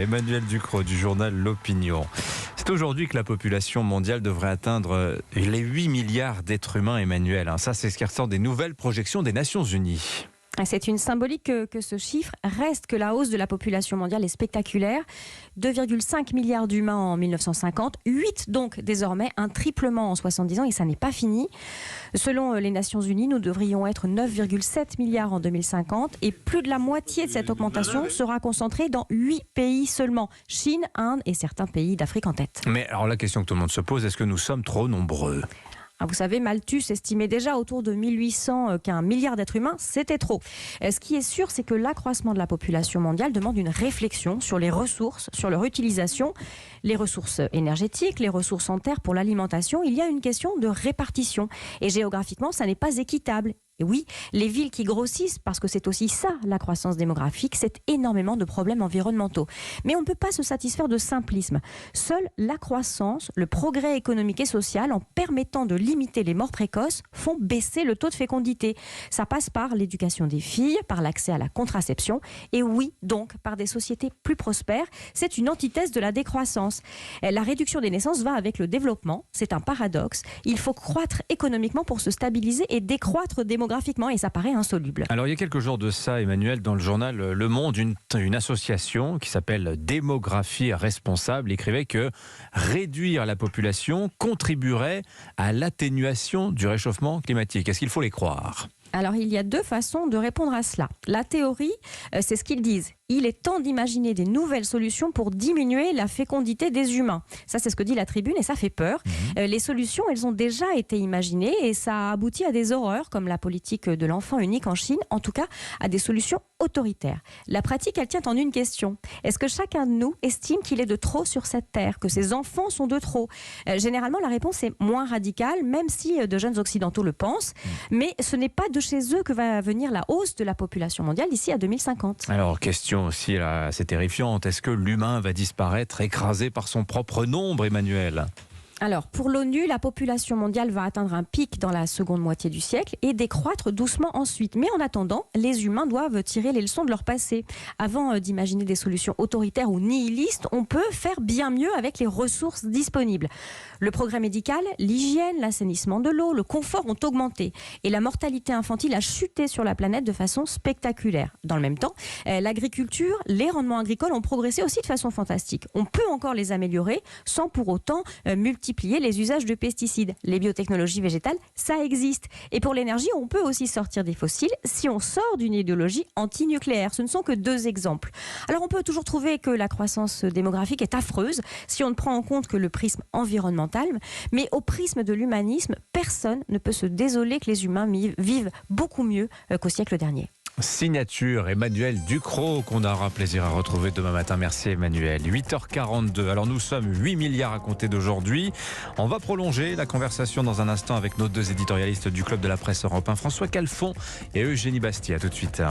Emmanuel Ducrot du journal L'Opinion. C'est aujourd'hui que la population mondiale devrait atteindre les 8 milliards d'êtres humains, Emmanuel. Ça, c'est ce qui ressort des nouvelles projections des Nations Unies. C'est une symbolique que ce chiffre reste que la hausse de la population mondiale est spectaculaire. 2,5 milliards d'humains en 1950, 8 donc désormais, un triplement en 70 ans et ça n'est pas fini. Selon les Nations Unies, nous devrions être 9,7 milliards en 2050 et plus de la moitié de cette augmentation sera concentrée dans 8 pays seulement. Chine, Inde et certains pays d'Afrique en tête. Mais alors la question que tout le monde se pose, est-ce que nous sommes trop nombreux ? Vous savez, Malthus estimait déjà autour de 1800 qu'un milliard d'êtres humains, c'était trop. Ce qui est sûr, c'est que l'accroissement de la population mondiale demande une réflexion sur les ressources, sur leur utilisation, les ressources énergétiques, les ressources en terre pour l'alimentation. Il y a une question de répartition. Et géographiquement, ça n'est pas équitable. Et oui, les villes qui grossissent, parce que c'est aussi ça, la croissance démographique, c'est énormément de problèmes environnementaux. Mais on ne peut pas se satisfaire de simplisme. Seule la croissance, le progrès économique et social, en permettant de limiter les morts précoces, font baisser le taux de fécondité. Ça passe par l'éducation des filles, par l'accès à la contraception, et oui, donc, par des sociétés plus prospères. C'est une antithèse de la décroissance. La réduction des naissances va avec le développement, c'est un paradoxe. Il faut croître économiquement pour se stabiliser et décroître démographiquement, et ça paraît insoluble. Alors il y a quelques jours de ça, Emmanuel, dans le journal Le Monde, une association qui s'appelle Démographie Responsable écrivait que réduire la population contribuerait à l'atténuation du réchauffement climatique. Est-ce qu'il faut les croire ? Alors, il y a deux façons de répondre à cela. La théorie, c'est ce qu'ils disent. Il est temps d'imaginer des nouvelles solutions pour diminuer la fécondité des humains. Ça, c'est ce que dit la Tribune et ça fait peur. Les solutions, elles ont déjà été imaginées et ça a abouti à des horreurs comme la politique de l'enfant unique en Chine, en tout cas à des solutions autoritaires. La pratique, elle tient en une question. Est-ce que chacun de nous estime qu'il est de trop sur cette terre, que ses enfants sont de trop ? Généralement, la réponse est moins radicale, même si de jeunes occidentaux le pensent. Mais ce n'est pas de chez eux que va venir la hausse de la population mondiale d'ici à 2050. Alors, question aussi là, assez terrifiante. Est-ce que l'humain va disparaître écrasé par son propre nombre, Emmanuel ? Alors, pour l'ONU, la population mondiale va atteindre un pic dans la seconde moitié du siècle et décroître doucement ensuite. Mais en attendant, les humains doivent tirer les leçons de leur passé. Avant d'imaginer des solutions autoritaires ou nihilistes, on peut faire bien mieux avec les ressources disponibles. Le progrès médical, l'hygiène, l'assainissement de l'eau, le confort ont augmenté. Et la mortalité infantile a chuté sur la planète de façon spectaculaire. Dans le même temps, l'agriculture, les rendements agricoles ont progressé aussi de façon fantastique. On peut encore les améliorer sans pour autant multiplier les usages de pesticides. Les biotechnologies végétales, ça existe. Et pour l'énergie, on peut aussi sortir des fossiles si on sort d'une idéologie anti-nucléaire. Ce ne sont que deux exemples. Alors on peut toujours trouver que la croissance démographique est affreuse si on ne prend en compte que le prisme environnemental, mais au prisme de l'humanisme, personne ne peut se désoler que les humains vivent beaucoup mieux qu'au siècle dernier. Signature Emmanuel Ducrot qu'on aura plaisir à retrouver demain matin. Merci Emmanuel. 8h42. Alors nous sommes 8 milliards à compter d'aujourd'hui. On va prolonger la conversation dans un instant avec nos deux éditorialistes du Club de la Presse Europe 1, François Calfon et Eugénie Bastier. À tout de suite.